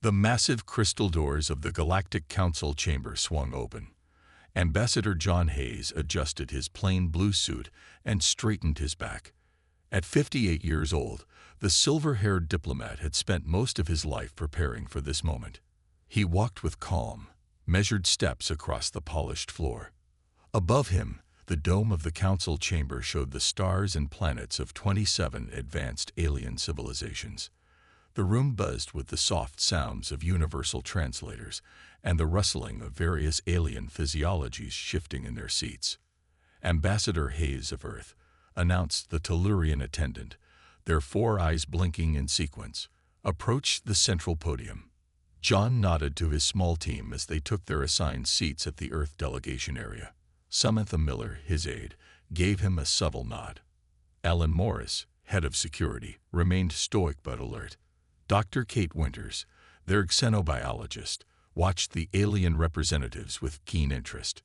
The massive crystal doors of the Galactic Council chamber swung open. Ambassador John Hayes adjusted his plain blue suit and straightened his back. At 58 years old, the silver-haired diplomat had spent most of his life preparing for this moment. He walked with calm, measured steps across the polished floor. Above him, the dome of the council chamber showed the stars and planets of 27 advanced alien civilizations. The room buzzed with the soft sounds of universal translators and the rustling of various alien physiologies shifting in their seats. Ambassador Hayes of Earth announced the Tellurian attendant, their 4 eyes blinking in sequence, approached the central podium. John nodded to his small team as they took their assigned seats at the Earth delegation area. Samantha Miller, his aide, gave him a subtle nod. Alan Morris, head of security, remained stoic but alert. Dr. Kate Winters, their xenobiologist, watched the alien representatives with keen interest.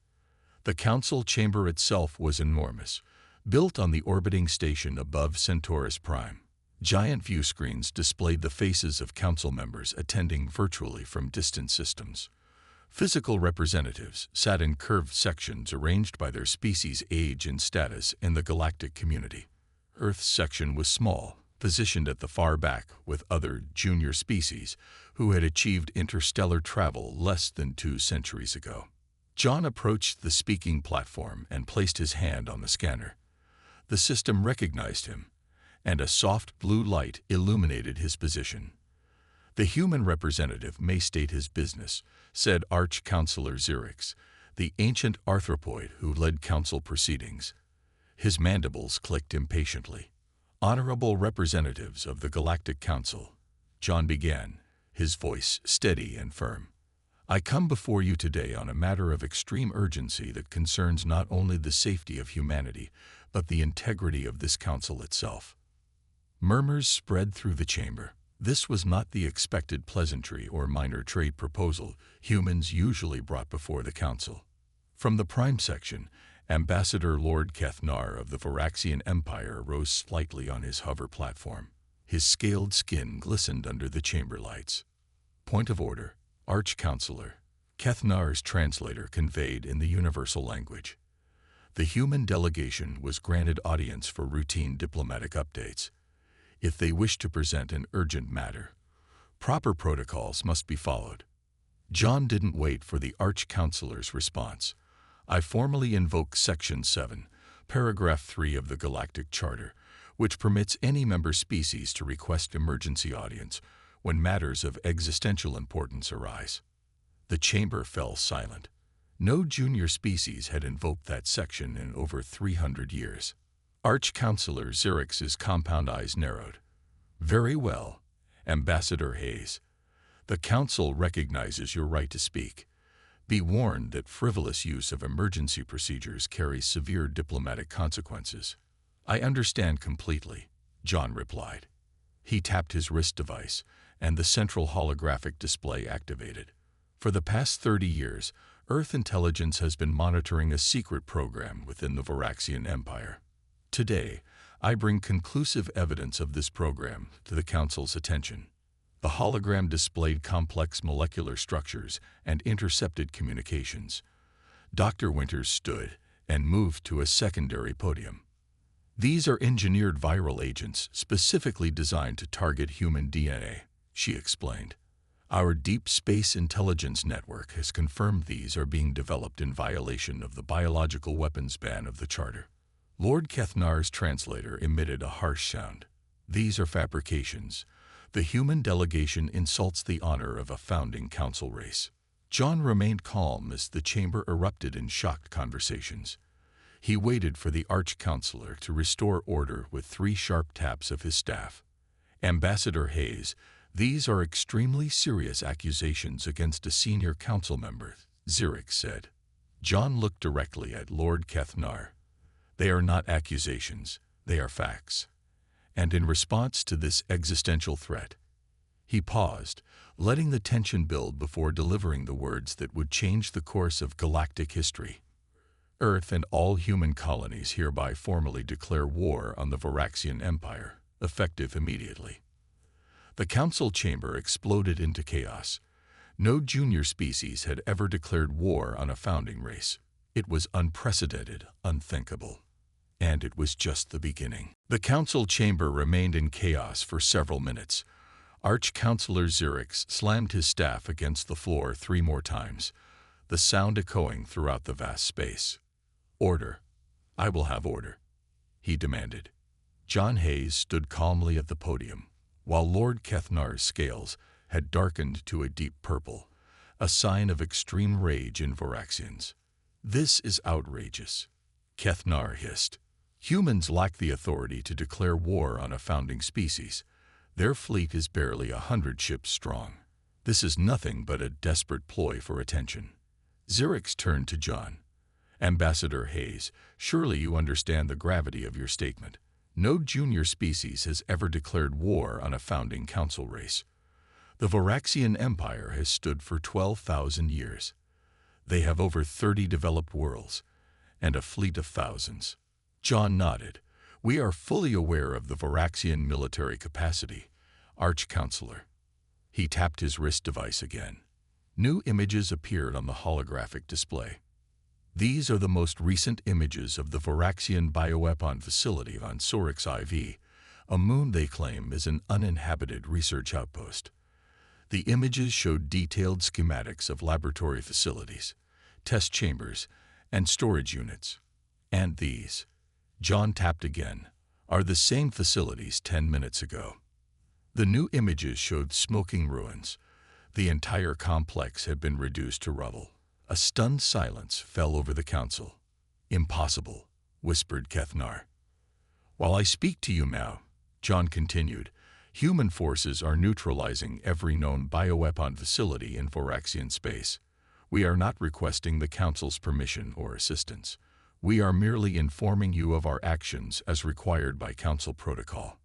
The council chamber itself was enormous, built on the orbiting station above Centaurus Prime. Giant view screens displayed the faces of council members attending virtually from distant systems. Physical representatives sat in curved sections arranged by their species' age and status in the galactic community. Earth's section was small, positioned at the far back with other junior species who had achieved interstellar travel less than 2 centuries ago. John approached the speaking platform and placed his hand on the scanner. The system recognized him, and a soft blue light illuminated his position. The human representative may state his business, said Arch-Counselor Xerix, the ancient arthropoid who led council proceedings. His mandibles clicked impatiently. Honorable representatives of the Galactic Council, John began, his voice steady and firm. I come before you today on a matter of extreme urgency that concerns not only the safety of humanity, but the integrity of this council itself. Murmurs spread through the chamber. This was not the expected pleasantry or minor trade proposal humans usually brought before the council. From the Prime section, Ambassador Lord Kethnar of the Varaxian Empire rose slightly on his hover platform. His scaled skin glistened under the chamber lights. Point of order, Arch-Counselor. Kethnar's translator conveyed in the universal language. The human delegation was granted audience for routine diplomatic updates. If they wish to present an urgent matter, proper protocols must be followed. John didn't wait for the Arch-Counselor's response. I formally invoke Section 7, Paragraph 3 of the Galactic Charter, which permits any member species to request emergency audience when matters of existential importance arise. The chamber fell silent. No junior species had invoked that section in over 300 years. Arch-Counselor Xerix's compound eyes narrowed. Very well, Ambassador Hayes. The Council recognizes your right to speak. Be warned that frivolous use of emergency procedures carries severe diplomatic consequences. I understand completely, John replied. He tapped his wrist device, and the central holographic display activated. For the past 30 years, Earth intelligence has been monitoring a secret program within the Varaxian Empire. Today, I bring conclusive evidence of this program to the Council's attention. The hologram displayed complex molecular structures and intercepted communications. Dr. Winters stood and moved to a secondary podium. These are engineered viral agents specifically designed to target human DNA, she explained. Our deep space intelligence network has confirmed these are being developed in violation of the biological weapons ban of the Charter. Lord Kethnar's translator emitted a harsh sound. These are fabrications. The human delegation insults the honor of a founding council race. John remained calm as the chamber erupted in shocked conversations. He waited for the Arch-Counselor to restore order with 3 sharp taps of his staff. Ambassador Hayes, these are extremely serious accusations against a senior council member, Xerix said. John looked directly at Lord Kethnar. They are not accusations, they are facts. And in response to this existential threat, he paused, letting the tension build before delivering the words that would change the course of galactic history. Earth and all human colonies hereby formally declare war on the Varaxian Empire, effective immediately. The council chamber exploded into chaos. No junior species had ever declared war on a founding race. It was unprecedented, unthinkable. And it was just the beginning. The council chamber remained in chaos for several minutes. Arch-Counselor Xerix slammed his staff against the floor 3 more times, the sound echoing throughout the vast space. "Order. I will have order," he demanded. John Hayes stood calmly at the podium, while Lord Kethnar's scales had darkened to a deep purple, a sign of extreme rage in Voraxians. "This is outrageous," Kethnar hissed. "Humans lack the authority to declare war on a founding species. Their fleet is barely 100 ships strong. This is nothing but a desperate ploy for attention." Xerix turned to John. "Ambassador Hayes, surely you understand the gravity of your statement. No junior species has ever declared war on a founding council race. The Voraxian Empire has stood for 12,000 years. They have over 30 developed worlds and a fleet of thousands." John nodded. "We are fully aware of the Voraxian military capacity, Arch-Counselor." He tapped his wrist device again. New images appeared on the holographic display. "These are the most recent images of the Voraxian bioweapon facility on Sorix IV, a moon they claim is an uninhabited research outpost. The images showed detailed schematics of laboratory facilities, test chambers, and storage units. And these," John tapped again, "are the same facilities 10 minutes ago." The new images showed smoking ruins. The entire complex had been reduced to rubble. A stunned silence fell over the council. "Impossible," whispered Kethnar. "While I speak to you now," John continued, "human forces are neutralizing every known bioweapon facility in Voraxian space. We are not requesting the Council's permission or assistance. We are merely informing you of our actions as required by Council protocol."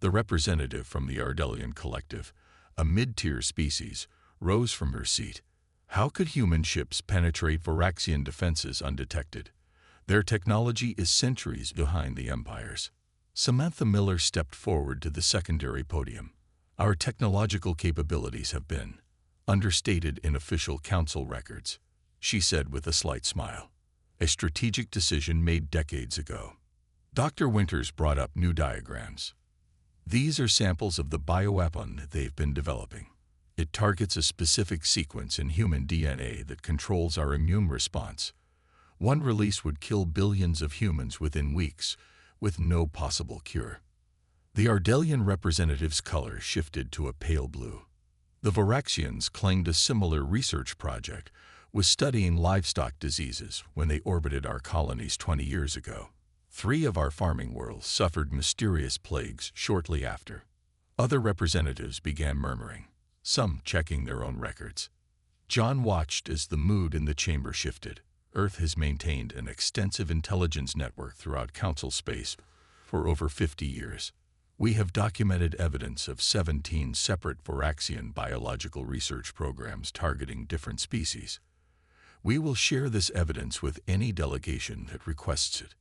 The representative from the Ardelian Collective, a mid-tier species, rose from her seat. "How could human ships penetrate Voraxian defenses undetected? Their technology is centuries behind the Empire's." Samantha Miller stepped forward to the secondary podium. "Our technological capabilities have been understated in official council records," she said with a slight smile. "A strategic decision made decades ago." Dr. Winters brought up new diagrams. "These are samples of the bioweapon they've been developing. It targets a specific sequence in human DNA that controls our immune response. One release would kill billions of humans within weeks, with no possible cure." The Ardelian representative's color shifted to a pale blue. The Voraxians claimed a similar research project was studying livestock diseases when they orbited our colonies 20 years ago. 3 of our farming worlds suffered mysterious plagues shortly after. Other representatives began murmuring, some checking their own records. John watched as the mood in the chamber shifted. Earth has maintained an extensive intelligence network throughout Council space for over 50 years. We have documented evidence of 17 separate Voraxian biological research programs targeting different species. We will share this evidence with any delegation that requests it.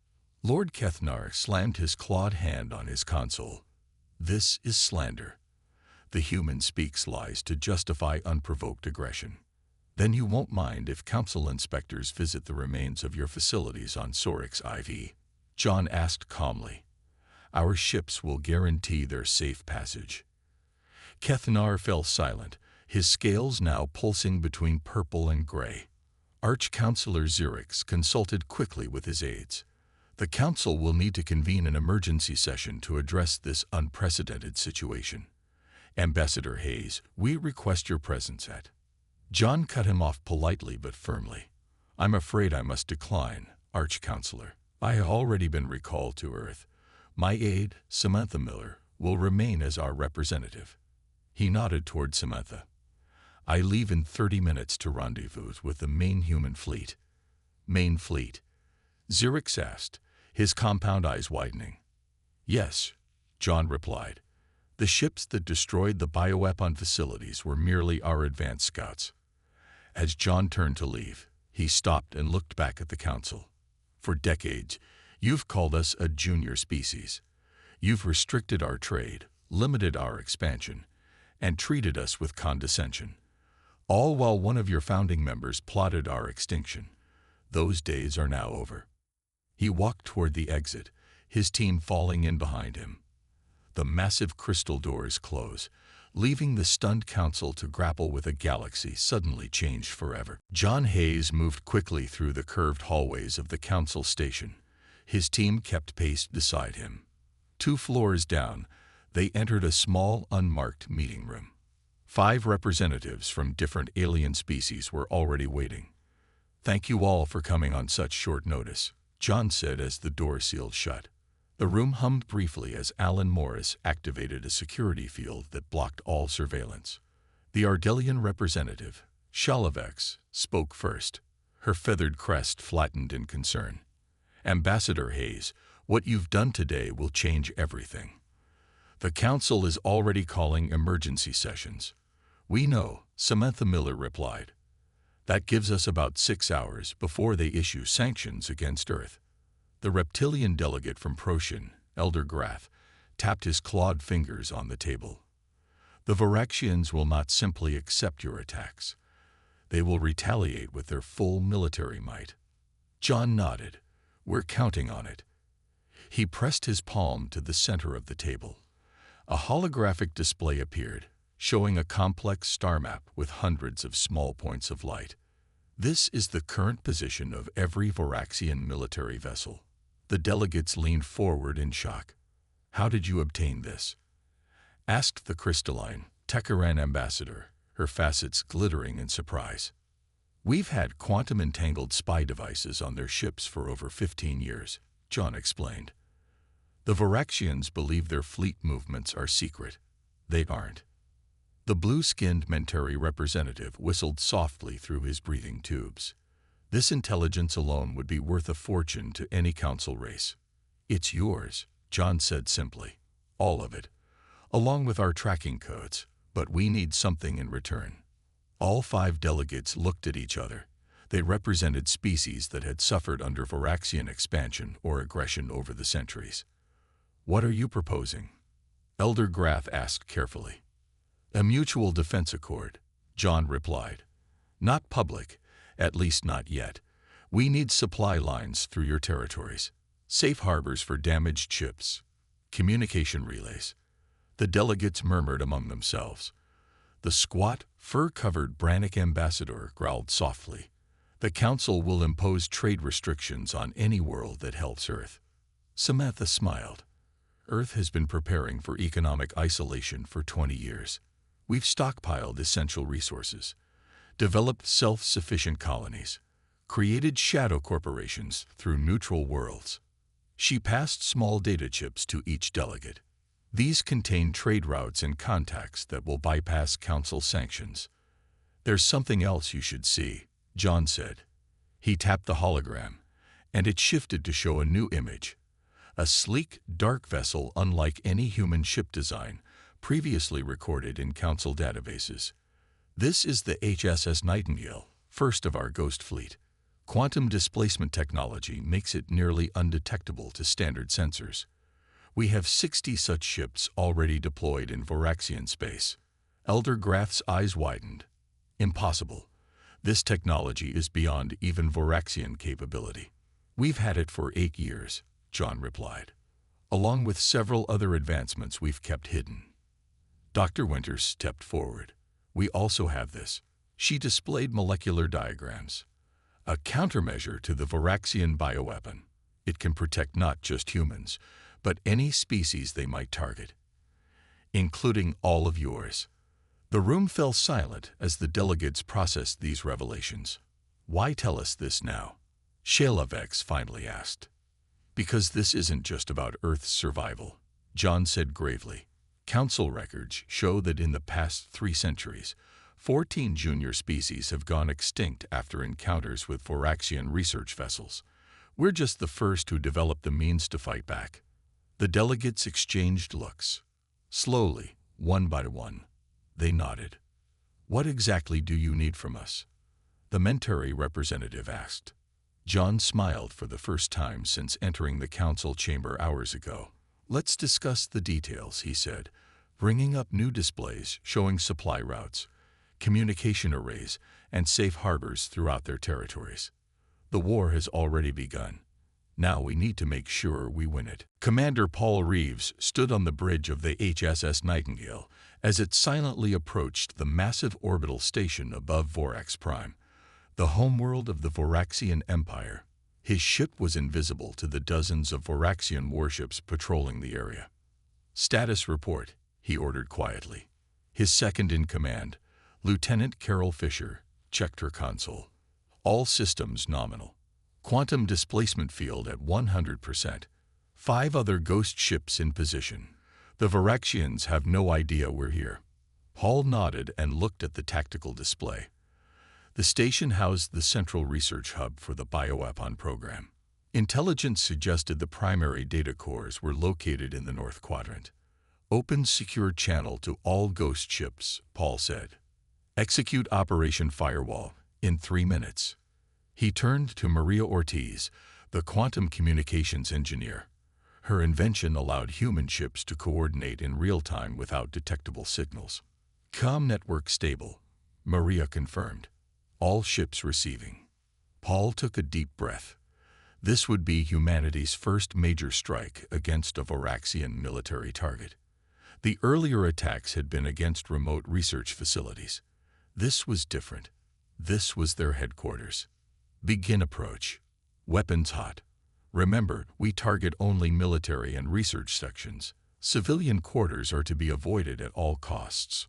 Lord Kethnar slammed his clawed hand on his console. "This is slander. The human speaks lies to justify unprovoked aggression. Then you won't mind if council inspectors visit the remains of your facilities on Sorix IV?" John asked calmly. "Our ships will guarantee their safe passage." Kethnar fell silent, his scales now pulsing between purple and gray. Arch-Counselor Xerix consulted quickly with his aides. "The council will need to convene an emergency session to address this unprecedented situation. Ambassador Hayes, we request your presence at—" John cut him off politely but firmly. "I'm afraid I must decline, Arch-Counselor. I have already been recalled to Earth. My aide, Samantha Miller, will remain as our representative." He nodded toward Samantha. "I leave in 30 minutes to rendezvous with the main human fleet." "Main fleet?" Xerix asked, his compound eyes widening. "Yes," John replied. "The ships that destroyed the bioweapon facilities were merely our advance scouts." As John turned to leave, he stopped and looked back at the council. "For decades, you've called us a junior species. You've restricted our trade, limited our expansion, and treated us with condescension, all while one of your founding members plotted our extinction. Those days are now over." He walked toward the exit, his team falling in behind him. The massive crystal doors close, leaving the stunned council to grapple with a galaxy suddenly changed forever. John Hayes moved quickly through the curved hallways of the council station. His team kept pace beside him. 2 floors down, they entered a small, unmarked meeting room. 5 representatives from different alien species were already waiting. "Thank you all for coming on such short notice," John said as the door sealed shut. The room hummed briefly as Alan Morris activated a security field that blocked all surveillance. The Ardelian representative, Shalavex, spoke first, her feathered crest flattened in concern. "Ambassador Hayes, what you've done today will change everything. The Council is already calling emergency sessions." "We know," Samantha Miller replied. "That gives us about 6 hours before they issue sanctions against Earth." The reptilian delegate from Procyon, Elder Grath, tapped his clawed fingers on the table. "The Varaxians will not simply accept your attacks. They will retaliate with their full military might." John nodded. "We're counting on it." He pressed his palm to the center of the table. A holographic display appeared, showing a complex star map with hundreds of small points of light. "This is the current position of every Varaxian military vessel." The delegates leaned forward in shock. "How did you obtain this?" asked the crystalline, Tekaran ambassador, her facets glittering in surprise. "We've had quantum-entangled spy devices on their ships for over 15 years, John explained. "The Varaxians believe their fleet movements are secret. They aren't." The blue-skinned Mentari representative whistled softly through his breathing tubes. "This intelligence alone would be worth a fortune to any council race." "It's yours," John said simply. "All of it, along with our tracking codes, but we need something in return." All 5 delegates looked at each other. They represented species that had suffered under Varaxian expansion or aggression over the centuries. "What are you proposing?" Elder Grath asked carefully. "A mutual defense accord," John replied. "Not public, at least not yet. We need supply lines through your territories, safe harbors for damaged ships, communication relays." The delegates murmured among themselves. The squat, fur-covered Brannick ambassador growled softly. "The Council will impose trade restrictions on any world that helps Earth." Samantha smiled. "Earth has been preparing for economic isolation for 20 years. We've stockpiled essential resources, developed self-sufficient colonies, created shadow corporations through neutral worlds." She passed small data chips to each delegate. "These contain trade routes and contacts that will bypass Council sanctions." "There's something else you should see," John said. He tapped the hologram, and it shifted to show a new image. A sleek, dark vessel unlike any human ship design previously recorded in Council databases. "This is the HSS Nightingale, first of our Ghost Fleet. Quantum displacement technology makes it nearly undetectable to standard sensors. We have 60 such ships already deployed in Varaxian space." Elder Grath's eyes widened. "Impossible. This technology is beyond even Varaxian capability." "We've had it for 8 years," John replied, "along with several other advancements we've kept hidden." Dr. Winters stepped forward. "We also have this." She displayed molecular diagrams. "A countermeasure to the Varaxian bioweapon. It can protect not just humans, but any species they might target, including all of yours." The room fell silent as the delegates processed these revelations. "Why tell us this now?" Shalavex finally asked. "Because this isn't just about Earth's survival," John said gravely. "Council records show that in the past 3 centuries, 14 junior species have gone extinct after encounters with Varaxian research vessels. We're just the first who developed the means to fight back." The delegates exchanged looks. Slowly, one by one, they nodded. "What exactly do you need from us?" the Mentari representative asked. John smiled for the first time since entering the council chamber hours ago. "Let's discuss the details," he said. bringing up new displays showing supply routes, communication arrays, and safe harbors throughout their territories. The war has already begun. Now we need to make sure we win it. Commander Paul Reeves stood on the bridge of the HSS Nightingale as it silently approached the massive orbital station above Vorax Prime, the homeworld of the Voraxian Empire. His ship was invisible to the dozens of Voraxian warships patrolling the area. "Status report," he ordered quietly. His second-in-command, Lieutenant Carol Fisher, checked her console. All systems nominal. Quantum displacement field at 100%. 5 other ghost ships in position. The Voraxians have no idea we're here. Paul nodded and looked at the tactical display. The station housed the central research hub for the bioweapon program. Intelligence suggested the primary data cores were located in the North Quadrant. "Open secure channel to all ghost ships," Paul said. "Execute Operation Firewall in 3 minutes." He turned to Maria Ortiz, the quantum communications engineer. Her invention allowed human ships to coordinate in real time without detectable signals. "Com network stable," Maria confirmed. "All ships receiving." Paul took a deep breath. This would be humanity's first major strike against a Voraxian military target. The earlier attacks had been against remote research facilities. This was different. This was their headquarters. "Begin approach. Weapons hot. Remember, we target only military and research sections. Civilian quarters are to be avoided at all costs."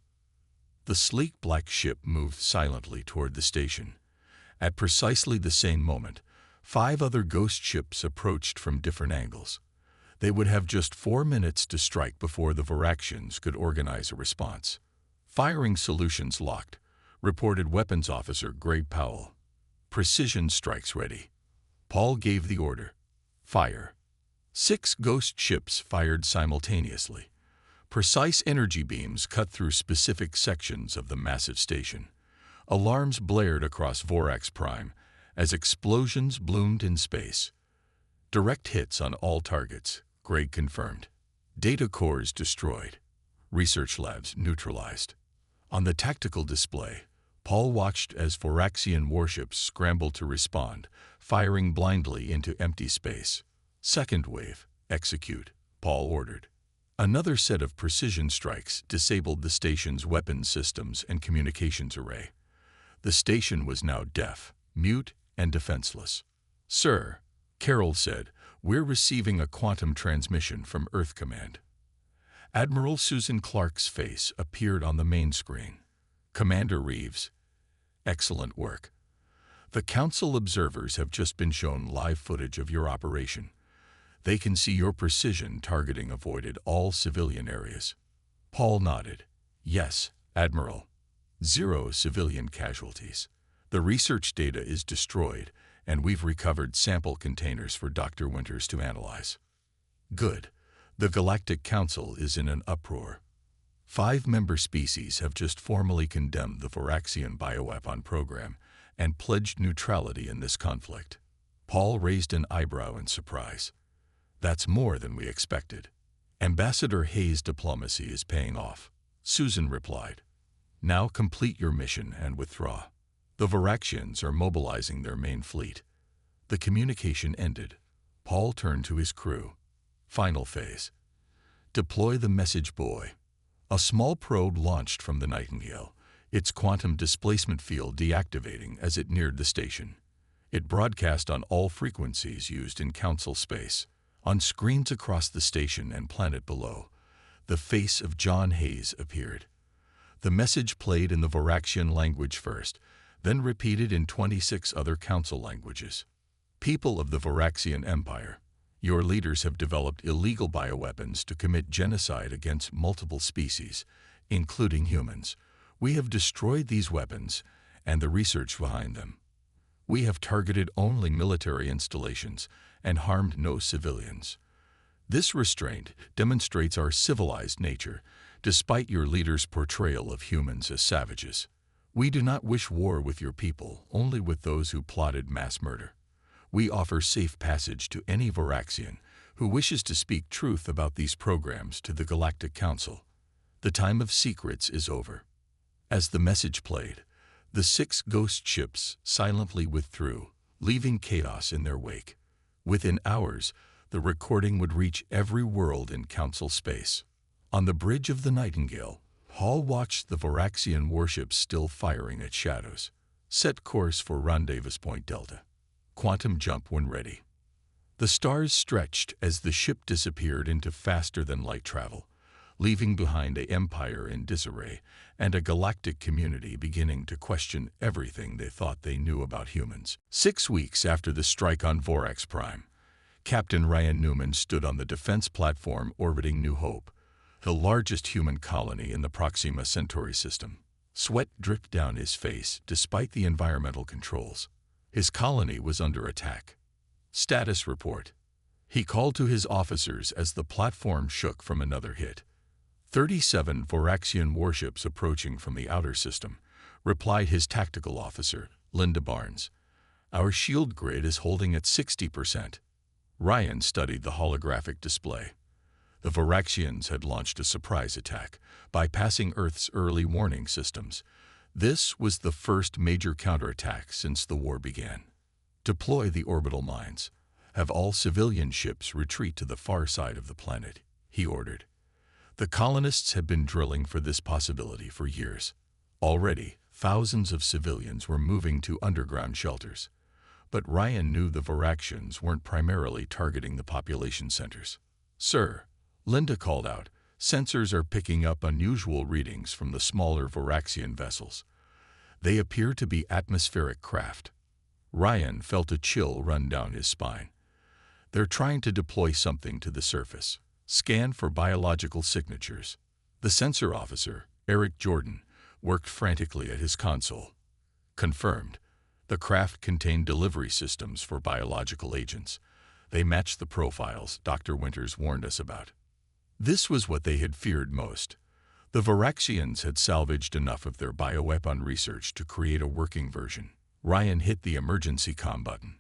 The sleek black ship moved silently toward the station. At precisely the same moment, 5 other ghost ships approached from different angles. They would have just 4 minutes to strike before the Voraxians could organize a response. "Firing solutions locked," reported Weapons Officer Greg Powell. "Precision strikes ready." Paul gave the order. "Fire." 6 ghost ships fired simultaneously. Precise energy beams cut through specific sections of the massive station. Alarms blared across Vorax Prime as explosions bloomed in space. "Direct hits on all targets," Greg confirmed. "Data cores destroyed. Research labs neutralized." On the tactical display, Paul watched as Voraxian warships scrambled to respond, firing blindly into empty space. "Second wave, execute," Paul ordered. Another set of precision strikes disabled the station's weapons systems and communications array. The station was now deaf, mute, and defenseless. "Sir," Carol said, "we're receiving a quantum transmission from Earth Command." Admiral Susan Clark's face appeared on the main screen. "Commander Reeves, excellent work. The Council observers have just been shown live footage of your operation. They can see your precision targeting avoided all civilian areas." Paul nodded. "Yes, Admiral. 0 civilian casualties. The research data is destroyed, and we've recovered sample containers for Dr. Winters to analyze." "Good. The Galactic Council is in an uproar. 5 member species have just formally condemned the Voraxian bioweapon program and pledged neutrality in this conflict." Paul raised an eyebrow in surprise. "That's more than we expected." "Ambassador Hayes' diplomacy is paying off," Susan replied. "Now complete your mission and withdraw. The Voraxians are mobilizing their main fleet." The communication ended. Paul turned to his crew. Final phase. Deploy the message buoy. A small probe launched from the Nightingale, its quantum displacement field deactivating as it neared the station. It broadcast on all frequencies used in Council space. On screens across the station and planet below, the face of John Hayes appeared. The message played in the Voraxian language first, then repeated in 26 other Council languages. "People of the Voraxian Empire, your leaders have developed illegal bioweapons to commit genocide against multiple species, including humans. We have destroyed these weapons and the research behind them. We have targeted only military installations and harmed no civilians. This restraint demonstrates our civilized nature, despite your leaders' portrayal of humans as savages. We do not wish war with your people, only with those who plotted mass murder. We offer safe passage to any Voraxian who wishes to speak truth about these programs to the Galactic Council. The time of secrets is over. As the message played, the 6 ghost ships silently withdrew, leaving chaos in their wake. Within hours, the recording would reach every world in Council space. On the bridge of the Nightingale, Hall watched the Voraxian warships still firing at shadows. Set course for Rendezvous Point Delta. Quantum jump when ready. The stars stretched as the ship disappeared into faster-than-light travel, leaving behind an empire in disarray and a galactic community beginning to question everything they thought they knew about humans. 6 weeks after the strike on Vorax Prime, Captain Ryan Newman stood on the defense platform orbiting New Hope, the largest human colony in the Proxima Centauri system. Sweat dripped down his face despite the environmental controls. His colony was under attack. Status report. He called to his officers as the platform shook from another hit. 37 Voraxian warships approaching from the outer system, replied his tactical officer, Linda Barnes. Our shield grid is holding at 60%. Ryan studied the holographic display. The Voraxians had launched a surprise attack, bypassing Earth's early warning systems. This was the first major counterattack since the war began. Deploy the orbital mines. Have all civilian ships retreat to the far side of the planet, he ordered. The colonists had been drilling for this possibility for years. Already, thousands of civilians were moving to underground shelters. But Ryan knew the Voraxians weren't primarily targeting the population centers. Sir, Linda called out, sensors are picking up unusual readings from the smaller Voraxian vessels. They appear to be atmospheric craft. Ryan felt a chill run down his spine. They're trying to deploy something to the surface. Scan for biological signatures. The sensor officer, Eric Jordan, worked frantically at his console. Confirmed. The craft contained delivery systems for biological agents. They matched the profiles Dr. Winters warned us about. This was what they had feared most. The Voraxians had salvaged enough of their bioweapon research to create a working version. Ryan hit the emergency comm button.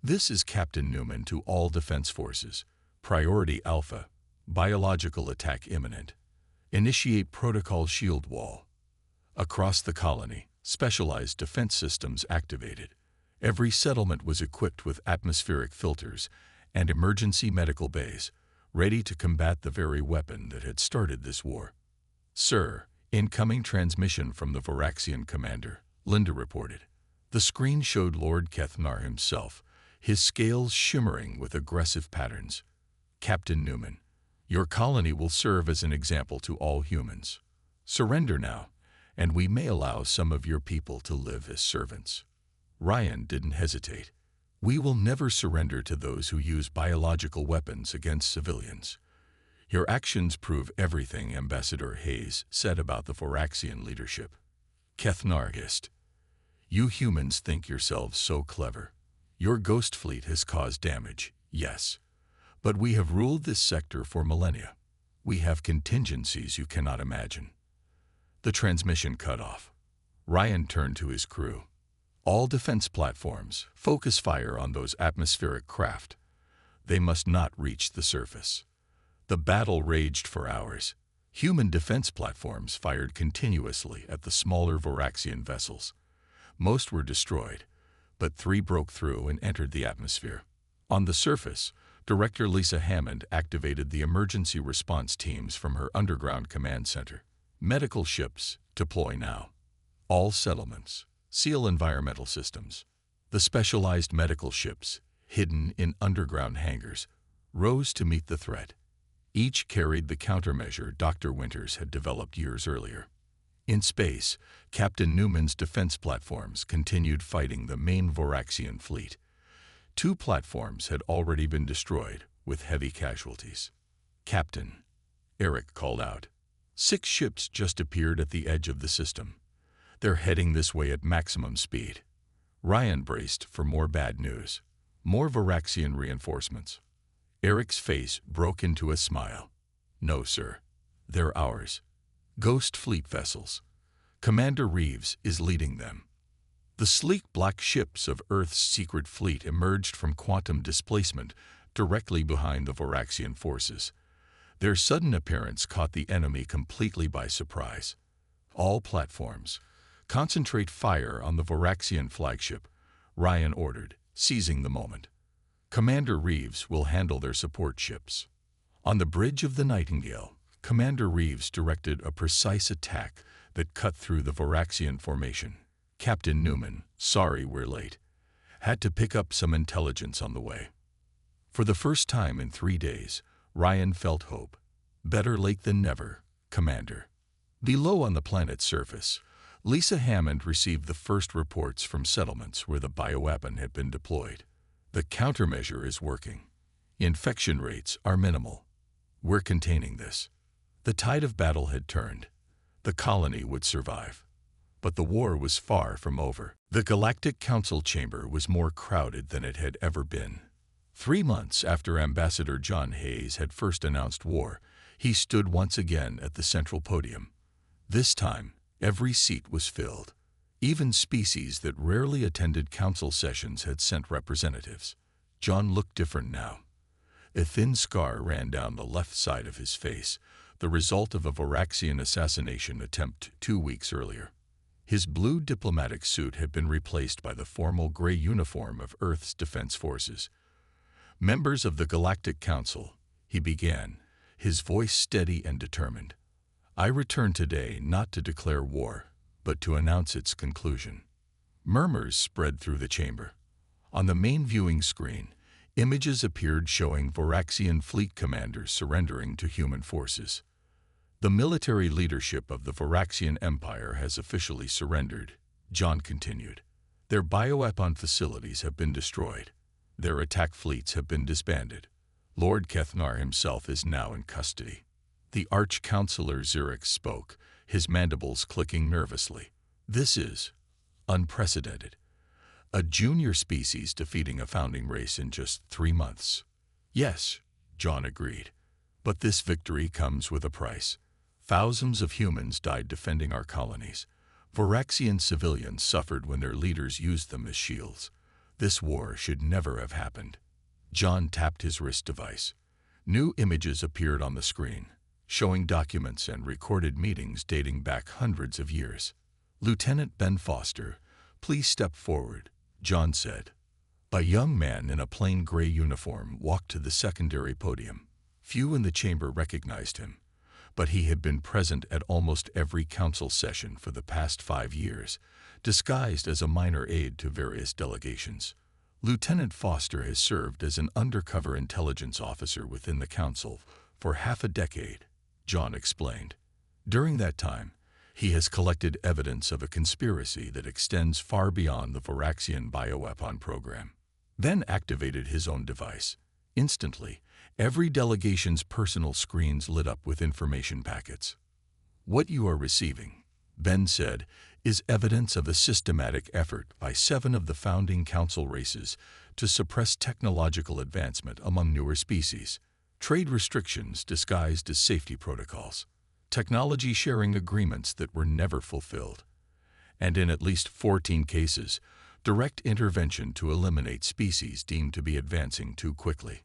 This is Captain Newman to all defense forces. Priority Alpha. Biological attack imminent. Initiate protocol shield wall. Across the colony, specialized defense systems activated. Every settlement was equipped with atmospheric filters and emergency medical bays, ready to combat the very weapon that had started this war. Sir, incoming transmission from the Voraxian commander, Linda reported. The screen showed Lord Kethnar himself, his scales shimmering with aggressive patterns. Captain Newman, your colony will serve as an example to all humans. Surrender now, and we may allow some of your people to live as servants. Ryan didn't hesitate. We will never surrender to those who use biological weapons against civilians. Your actions prove everything Ambassador Hayes said about the Voraxian leadership. Kethnar hissed. You humans think yourselves so clever. Your ghost fleet has caused damage, yes. But we have ruled this sector for millennia. We have contingencies you cannot imagine. The transmission cut off. Ryan turned to his crew. All defense platforms, focus fire on those atmospheric craft. They must not reach the surface. The battle raged for hours. Human defense platforms fired continuously at the smaller Voraxian vessels. Most were destroyed, but 3 broke through and entered the atmosphere. On the surface, Director Lisa Hammond activated the emergency response teams from her underground command center. Medical ships, deploy now. All settlements, seal environmental systems. The specialized medical ships, hidden in underground hangars, rose to meet the threat. Each carried the countermeasure Dr. Winters had developed years earlier. In space, Captain Newman's defense platforms continued fighting the main Voraxian fleet. 2 platforms had already been destroyed, with heavy casualties. Captain, Eric called out. 6 ships just appeared at the edge of the system. They're heading this way at maximum speed. Ryan braced for more bad news. More Voraxian reinforcements. Eric's face broke into a smile. No, sir. They're ours. Ghost fleet vessels. Commander Reeves is leading them. The sleek black ships of Earth's secret fleet emerged from quantum displacement directly behind the Voraxian forces. Their sudden appearance caught the enemy completely by surprise. "All platforms, concentrate fire on the Voraxian flagship," Ryan ordered, seizing the moment. "Commander Reeves will handle their support ships." On the bridge of the Nightingale, Commander Reeves directed a precise attack that cut through the Voraxian formation. "Captain Newman, sorry we're late. Had to pick up some intelligence on the way." For the first time in 3 days, Ryan felt hope. "Better late than never, Commander." Below on the planet's surface, Lisa Hammond received the first reports from settlements where the bioweapon had been deployed. "The countermeasure is working. Infection rates are minimal. We're containing this." The tide of battle had turned. The colony would survive. But the war was far from over. The Galactic Council chamber was more crowded than it had ever been. 3 months after Ambassador John Hayes had first announced war, he stood once again at the central podium. This time, every seat was filled. Even species that rarely attended council sessions had sent representatives. John looked different now. A thin scar ran down the left side of his face, the result of a Voraxian assassination attempt 2 weeks earlier. His blue diplomatic suit had been replaced by the formal gray uniform of Earth's defense forces. "Members of the Galactic Council," he began, his voice steady and determined. "I return today not to declare war, but to announce its conclusion." Murmurs spread through the chamber. On the main viewing screen, images appeared showing Voraxian fleet commanders surrendering to human forces. "The military leadership of the Voraxian Empire has officially surrendered," John continued. "Their bioweapon facilities have been destroyed. Their attack fleets have been disbanded. Lord Kethnar himself is now in custody." The Arch-Counselor Xerix spoke, his mandibles clicking nervously. "This is unprecedented. A junior species defeating a founding race in just 3 months." "Yes," John agreed. "But this victory comes with a price. Thousands of humans died defending our colonies. Voraxian civilians suffered when their leaders used them as shields. This war should never have happened." John tapped his wrist device. New images appeared on the screen, showing documents and recorded meetings dating back hundreds of years. "Lieutenant Ben Foster, please step forward," John said. A young man in a plain gray uniform walked to the secondary podium. Few in the chamber recognized him, but he had been present at almost every council session for the past 5 years, disguised as a minor aide to various delegations. "Lieutenant Foster has served as an undercover intelligence officer within the council for half a decade," John explained. "During that time, he has collected evidence of a conspiracy that extends far beyond the Voraxian bioweapon program." Then activated his own device. Instantly, every delegation's personal screens lit up with information packets. "What you are receiving," Ben said, "is evidence of a systematic effort by 7 of the founding council races to suppress technological advancement among newer species. Trade restrictions disguised as safety protocols. Technology sharing agreements that were never fulfilled. And in at least 14 cases, direct intervention to eliminate species deemed to be advancing too quickly."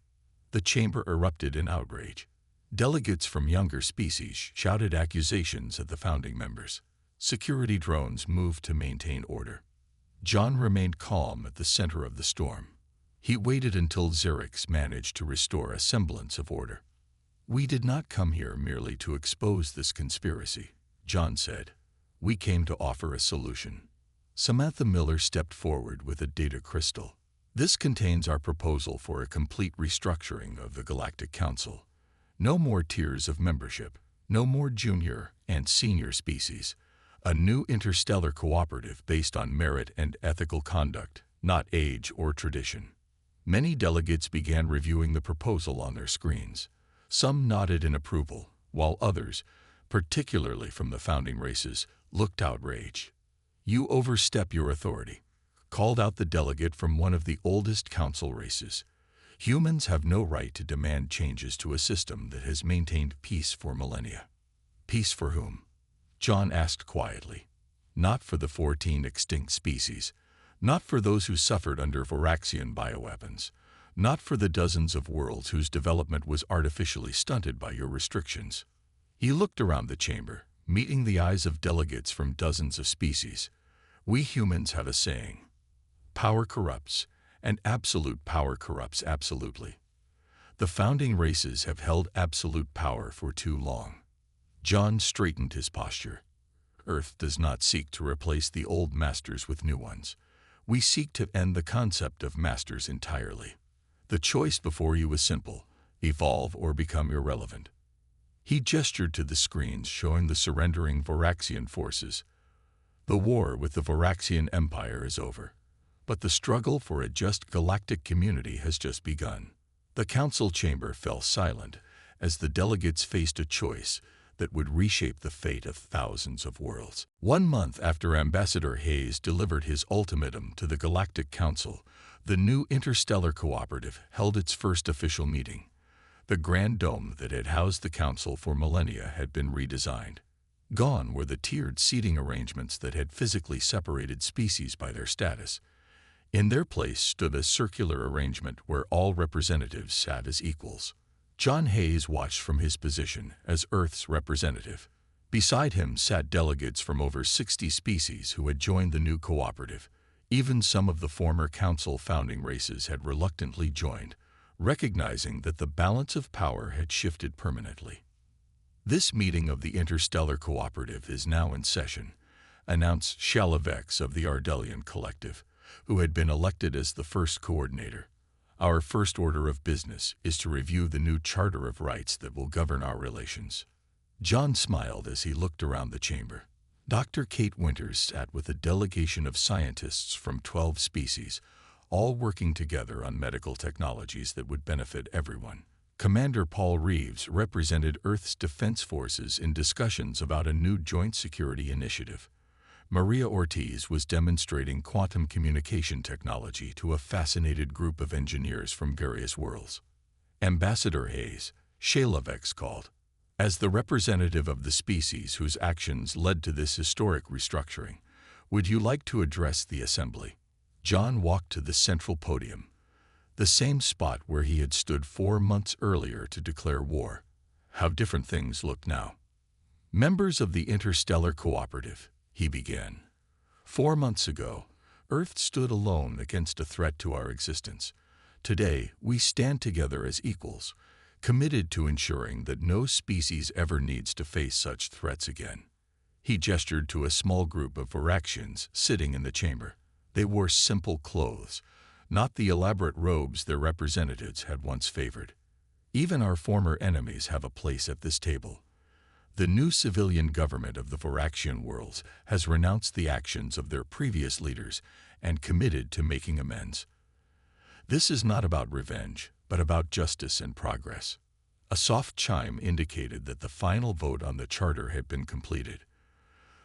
The chamber erupted in outrage. Delegates from younger species shouted accusations at the founding members. Security drones moved to maintain order. John remained calm at the center of the storm. He waited until Xerix managed to restore a semblance of order. "We did not come here merely to expose this conspiracy," John said. "We came to offer a solution." Samantha Miller stepped forward with a data crystal. "This contains our proposal for a complete restructuring of the Galactic Council. No more tiers of membership, no more junior and senior species. A new interstellar cooperative based on merit and ethical conduct, not age or tradition." Many delegates began reviewing the proposal on their screens. Some nodded in approval, while others, particularly from the founding races, looked outraged. "You overstep your authority," called out the delegate from one of the oldest council races. "Humans have no right to demand changes to a system that has maintained peace for millennia." "Peace for whom?" John asked quietly. "Not for the 14 extinct species, not for those who suffered under Voraxian bioweapons, Not for the dozens of worlds whose development was artificially stunted by your restrictions. He looked around the chamber, meeting the eyes of delegates from dozens of species. We humans have a saying: power corrupts, and absolute power corrupts absolutely. The founding races have held absolute power for too long. John straightened his posture. Earth does not seek to replace the old masters with new ones. We seek to end the concept of masters entirely. The choice before you is simple: evolve or become irrelevant. He gestured to the screens showing the surrendering Voraxian forces. The war with the Voraxian Empire is over, but the struggle for a just galactic community has just begun. The council chamber fell silent as the delegates faced a choice that would reshape the fate of thousands of worlds. 1 month after Ambassador Hayes delivered his ultimatum to the Galactic Council, the new Interstellar Cooperative held its first official meeting. The grand dome that had housed the council for millennia had been redesigned. Gone were the tiered seating arrangements that had physically separated species by their status. In their place stood a circular arrangement where all representatives sat as equals. John Hayes watched from his position as Earth's representative. Beside him sat delegates from over 60 species who had joined the new cooperative. Even some of the former council founding races had reluctantly joined, recognizing that the balance of power had shifted permanently. "This meeting of the Interstellar Cooperative is now in session," announced Shalavex of the Ardelian Collective, who had been elected as the first coordinator. "Our first order of business is to review the new Charter of Rights that will govern our relations." John smiled as he looked around the chamber. Dr. Kate Winters sat with a delegation of scientists from 12 species, all working together on medical technologies that would benefit everyone. Commander Paul Reeves represented Earth's defense forces in discussions about a new joint security initiative. Maria Ortiz was demonstrating quantum communication technology to a fascinated group of engineers from various worlds. Ambassador Hayes, Shalavex called. "As the representative of the species whose actions led to this historic restructuring, would you like to address the assembly?" John walked to the central podium, the same spot where he had stood 4 months earlier to declare war. How different things looked now. "Members of the Interstellar Cooperative," he began. "4 months ago, Earth stood alone against a threat to our existence. Today, we stand together as equals, committed to ensuring that no species ever needs to face such threats again." He gestured to a small group of Voraxians sitting in the chamber. They wore simple clothes, not the elaborate robes their representatives had once favored. "Even our former enemies have a place at this table. The new civilian government of the Voraxian worlds has renounced the actions of their previous leaders and committed to making amends. This is not about revenge, but about justice and progress." A soft chime indicated that the final vote on the charter had been completed.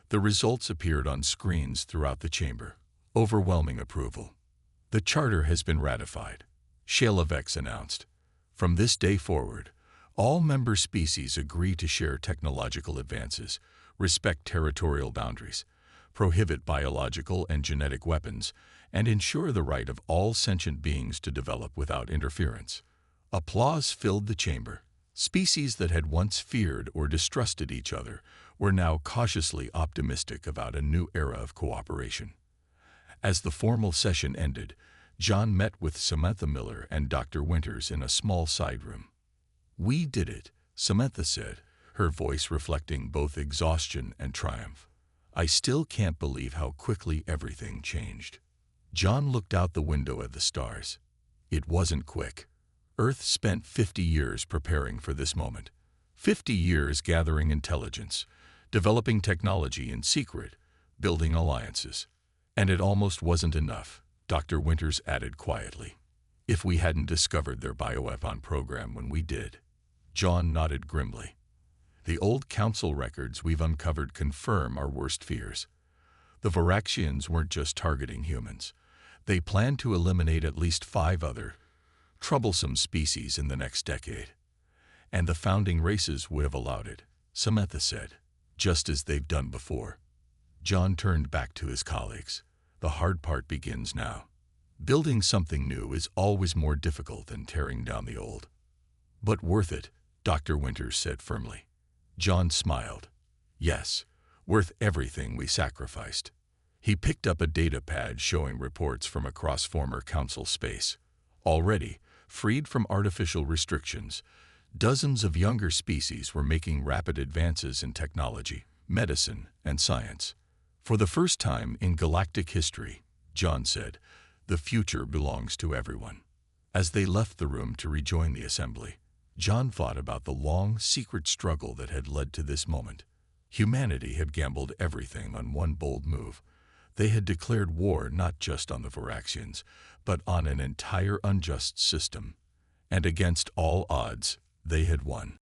The results appeared on screens throughout the chamber. Overwhelming approval. "The charter has been ratified," Shalavex announced. "From this day forward, all member species agree to share technological advances, respect territorial boundaries, prohibit biological and genetic weapons, and ensure the right of all sentient beings to develop without interference." Applause filled the chamber. Species that had once feared or distrusted each other were now cautiously optimistic about a new era of cooperation. As the formal session ended, John met with Samantha Miller and Dr. Winters in a small side room. "We did it," Samantha said, her voice reflecting both exhaustion and triumph. "I still can't believe how quickly everything changed." John looked out the window at the stars. It wasn't quick. Earth spent 50 years preparing for this moment. 50 years gathering intelligence, developing technology in secret, building alliances. And it almost wasn't enough, Dr. Winters added quietly. "If we hadn't discovered their bioweapon program when we did." John nodded grimly. "The old council records we've uncovered confirm our worst fears. The Voraxians weren't just targeting humans. They planned to eliminate at least 5 other troublesome species in the next decade. And the founding races would have allowed it," Samantha said, "just as they've done before." John turned back to his colleagues. "The hard part begins now. Building something new is always more difficult than tearing down the old. But worth it, Dr. Winters said firmly. John smiled. Yes, worth everything we sacrificed. He picked up a data pad showing reports from across former Council space. Already, freed from artificial restrictions, dozens of younger species were making rapid advances in technology, medicine, and science. For the first time in galactic history, John said, the future belongs to everyone. As they left the room to rejoin the assembly, John thought about the long, secret struggle that had led to this moment. Humanity had gambled everything on one bold move. They had declared war not just on the Varaxians, but on an entire unjust system. And against all odds, they had won.